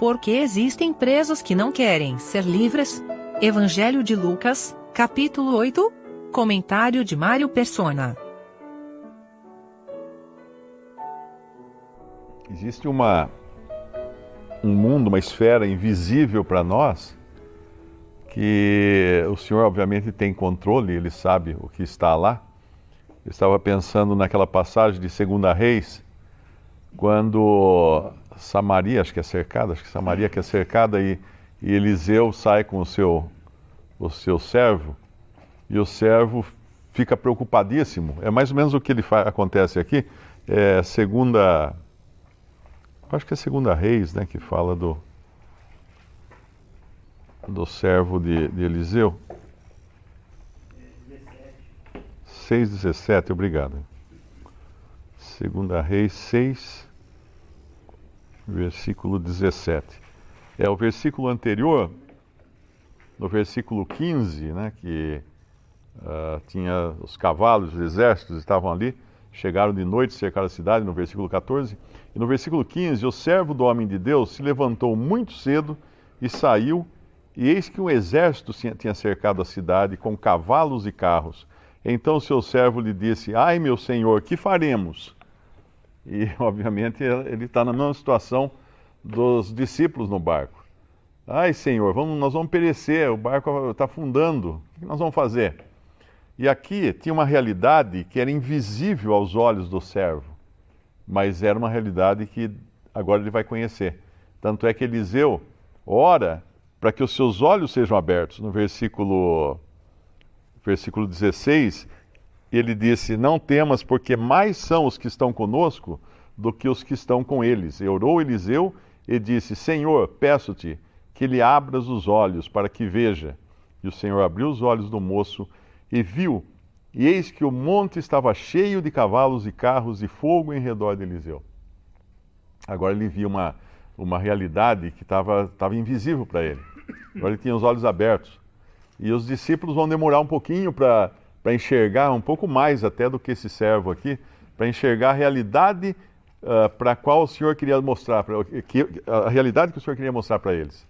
Por que existem presos que não querem ser livres? Evangelho de Lucas, capítulo 8. Comentário de Mário Persona. Existe um mundo, uma esfera invisível para nós, que o Senhor obviamente tem controle, Ele sabe o que está lá. Eu estava pensando naquela passagem de 2 Reis, quando Samaria, acho que Samaria que é cercada e Eliseu sai com o seu servo, e o servo fica preocupadíssimo. É mais ou menos o que acontece aqui. Acho que é 2 Reis, né, que fala do servo de Eliseu. 6:17, obrigado. 2 Reis 6, versículo 17. É o versículo anterior, no versículo 15, né, que tinha os cavalos, os exércitos estavam ali, chegaram de noite, cercaram a cidade, no versículo 14. E no versículo 15, o servo do homem de Deus se levantou muito cedo e saiu, e eis que um exército tinha cercado a cidade com cavalos e carros. Então o seu servo lhe disse: "Ai, meu senhor, que faremos?" E, obviamente, ele está na mesma situação dos discípulos no barco. "Ai, senhor, nós vamos perecer, o barco está afundando, o que nós vamos fazer?" E aqui tinha uma realidade que era invisível aos olhos do servo, mas era uma realidade que agora ele vai conhecer. Tanto é que Eliseu ora para que os seus olhos sejam abertos. No versículo 16, ele disse: "Não temas, porque mais são os que estão conosco do que os que estão com eles." E orou Eliseu e disse: "Senhor, peço-te que lhe abras os olhos para que veja." E o Senhor abriu os olhos do moço e viu, e eis que o monte estava cheio de cavalos e carros e fogo em redor de Eliseu. Agora ele viu uma realidade que estava invisível para ele. Agora ele tinha os olhos abertos. E os discípulos vão demorar um pouquinho para enxergar, um pouco mais até do que esse servo aqui, para enxergar a realidade para a qual o Senhor queria mostrar, a realidade que o Senhor queria mostrar para eles.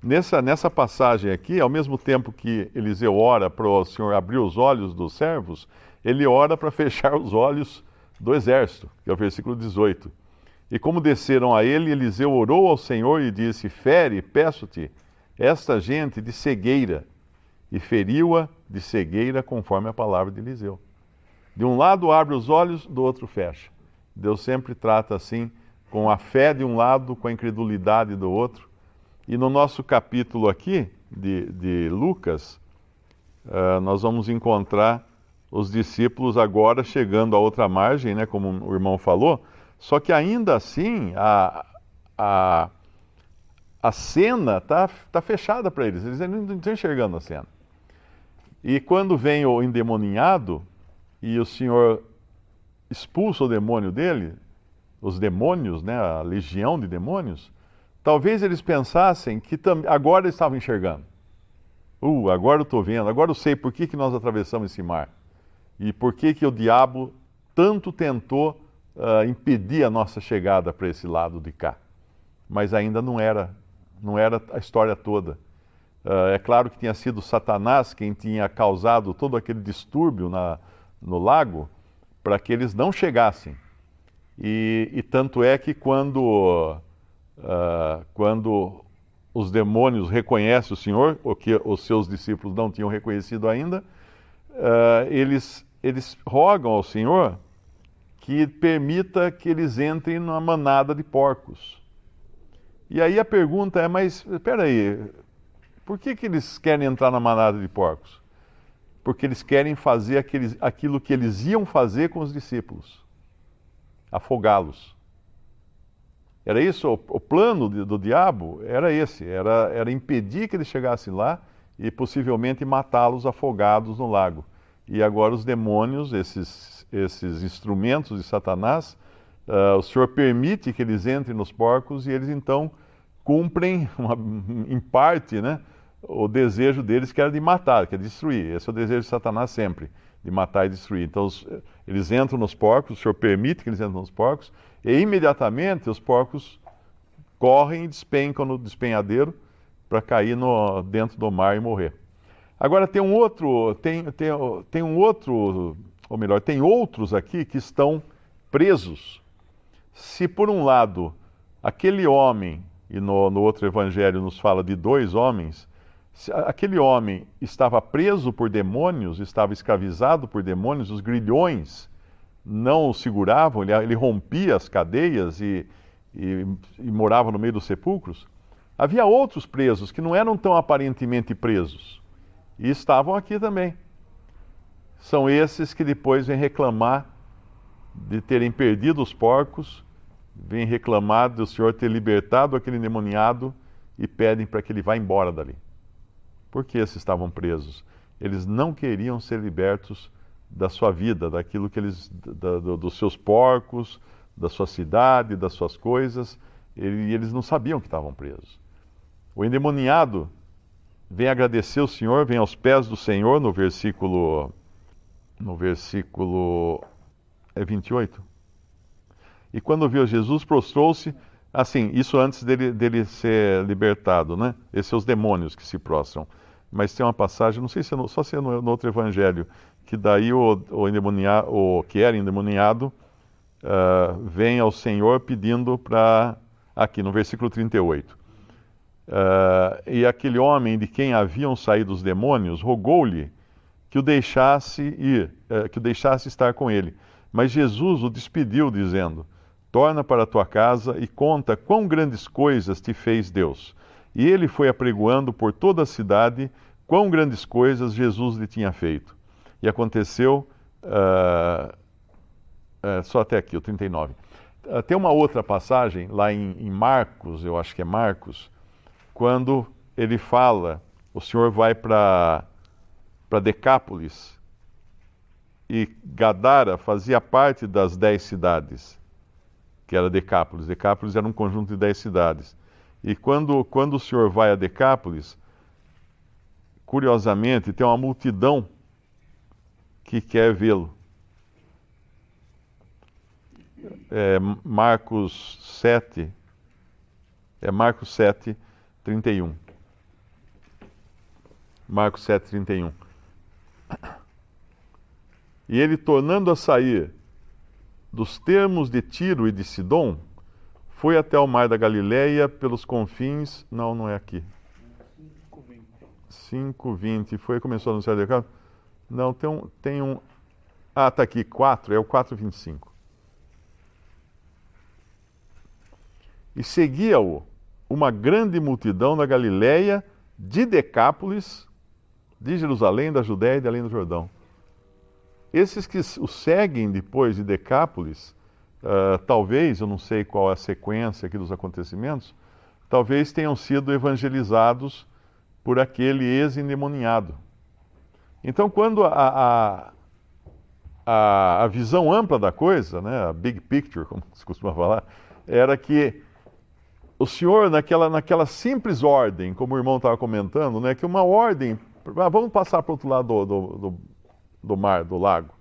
Nessa passagem aqui, ao mesmo tempo que Eliseu ora para o Senhor abrir os olhos dos servos, ele ora para fechar os olhos do exército, que é o versículo 18. "E como desceram a ele, Eliseu orou ao Senhor e disse: Fere, peço-te, esta gente de cegueira. E feriu-a de cegueira conforme a palavra de Eliseu." De um lado abre os olhos, do outro fecha. Deus sempre trata assim, com a fé de um lado, com a incredulidade do outro. E no nosso capítulo aqui, de Lucas, nós vamos encontrar os discípulos agora chegando à outra margem, né, como o irmão falou, só que ainda assim a cena está fechada para eles não estão enxergando a cena. E quando vem o endemoniado e o Senhor expulsa o demônio dele, os demônios, né, a legião de demônios, talvez eles pensassem que agora eles estavam enxergando. Agora eu estou vendo, agora eu sei por que nós atravessamos esse mar. E por que o diabo tanto tentou impedir a nossa chegada para esse lado de cá. Mas ainda não era a história toda. É claro que tinha sido Satanás quem tinha causado todo aquele distúrbio no lago para que eles não chegassem. E tanto é que quando os demônios reconhecem o Senhor, o que os seus discípulos não tinham reconhecido ainda, eles rogam ao Senhor que permita que eles entrem numa manada de porcos. E aí a pergunta é: mas espera aí, por que eles querem entrar na manada de porcos? Porque eles querem fazer aquilo que eles iam fazer com os discípulos: afogá-los. Era isso, o plano do diabo era esse, era impedir que eles chegassem lá e possivelmente matá-los afogados no lago. E agora os demônios, esses instrumentos de Satanás, o Senhor permite que eles entrem nos porcos e eles então cumprem, em parte, né, o desejo deles, que era de matar, que é destruir. Esse é o desejo de Satanás sempre, de matar e destruir. Então eles entram nos porcos, o Senhor permite que eles entrem nos porcos, e imediatamente os porcos correm e despencam no despenhadeiro para cair dentro do mar e morrer. Agora tem um outro, tem um outro, ou melhor, tem outros aqui que estão presos. Se por um lado aquele homem, e no outro evangelho nos fala de 2 homens, aquele homem estava preso por demônios, estava escravizado por demônios, os grilhões não o seguravam, ele rompia as cadeias e morava no meio dos sepulcros. Havia outros presos que não eram tão aparentemente presos e estavam aqui também. São esses que depois vêm reclamar de terem perdido os porcos, vêm reclamar do Senhor ter libertado aquele endemoniado e pedem para que ele vá embora dali. Por que esses estavam presos? Eles não queriam ser libertos da sua vida, daquilo que dos seus porcos, da sua cidade, das suas coisas, e eles não sabiam que estavam presos. O endemoniado vem agradecer o Senhor, vem aos pés do Senhor, no versículo 28. E quando viu Jesus, prostrou-se, assim, isso antes dele ser libertado, né? Esses são os demônios que se prostram. Mas tem uma passagem, não sei se só se é no outro evangelho, que daí o que era endemoniado vem ao Senhor pedindo para, aqui no versículo 38, e aquele homem de quem haviam saído os demônios rogou-lhe que o deixasse ir, que o deixasse estar com ele. Mas Jesus o despediu, dizendo: torna para a tua casa e conta quão grandes coisas te fez Deus. E ele foi apregoando por toda a cidade quão grandes coisas Jesus lhe tinha feito. E aconteceu, só até aqui, o 39. Tem uma outra passagem, lá em Marcos, eu acho que é Marcos, quando ele fala, o Senhor vai para Decápolis, e Gadara fazia parte das 10 cidades, que era Decápolis. Decápolis era um conjunto de 10 cidades. E quando o Senhor vai a Decápolis, curiosamente, tem uma multidão que quer vê-lo. Marcos 7, Marcos 7, 31. Marcos 7, 31. E ele, tornando a sair dos termos de Tiro e de Sidom, foi até o mar da Galileia pelos confins. Não é aqui. 5:20. Começou a anunciar o recado? Não, tem um. Está aqui, 4, é o 4:25. E seguia-o uma grande multidão da Galileia, de Decápolis, de Jerusalém, da Judéia e de além do Jordão. Esses que o seguem depois de Decápolis, talvez, eu não sei qual é a sequência aqui dos acontecimentos, talvez tenham sido evangelizados por aquele ex-endemoniado. Então, quando a visão ampla da coisa, né, a big picture, como se costuma falar, era que o Senhor, naquela simples ordem, como o irmão estava comentando, né, que uma ordem, vamos passar para o outro lado do mar, do lago.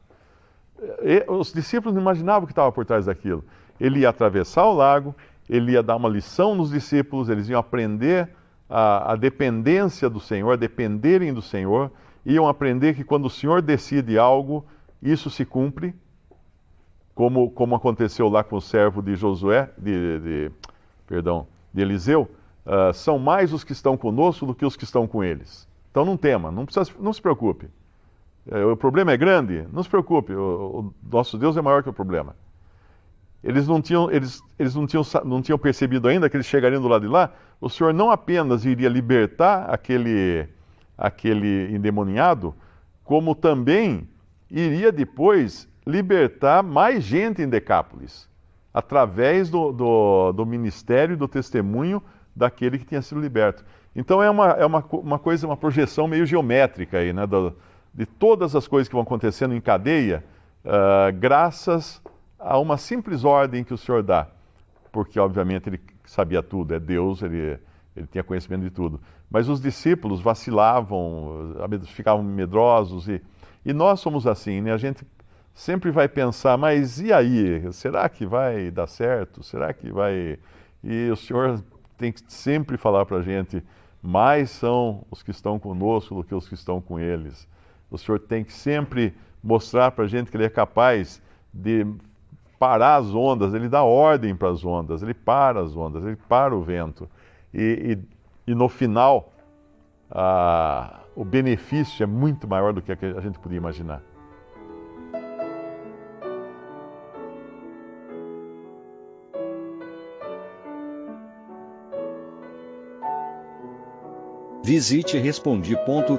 Os discípulos não imaginavam o que estava por trás daquilo. Ele ia atravessar o lago, ele ia dar uma lição nos discípulos, eles iam aprender a dependência do Senhor, a dependerem do Senhor, iam aprender que quando o Senhor decide algo, isso se cumpre, como aconteceu lá com o servo de Josué, de Eliseu. São mais os que estão conosco do que os que estão com eles. Então não tema, não se preocupe. O problema é grande? Não se preocupe, o nosso Deus é maior que o problema. Eles não tinham percebido ainda que eles chegariam do lado de lá. O Senhor não apenas iria libertar aquele endemoniado, como também iria depois libertar mais gente em Decápolis, através do ministério e do testemunho daquele que tinha sido liberto. Então é uma coisa, uma projeção meio geométrica aí, né, de todas as coisas que vão acontecendo em cadeia, graças a uma simples ordem que o Senhor dá. Porque, obviamente, ele sabia tudo, é Deus, ele tinha conhecimento de tudo. Mas os discípulos vacilavam, ficavam medrosos, e nós somos assim, né? A gente sempre vai pensar, mas e aí? Será que vai dar certo? Será que vai... E o Senhor tem que sempre falar para a gente: mais são os que estão conosco do que os que estão com eles. O Senhor tem que sempre mostrar para a gente que Ele é capaz de parar as ondas, Ele dá ordem para as ondas, Ele para as ondas, Ele para o vento. E no final, o benefício é muito maior do que a gente podia imaginar. Visite Respondi.com.br.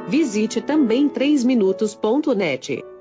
Visite também 3minutos.net.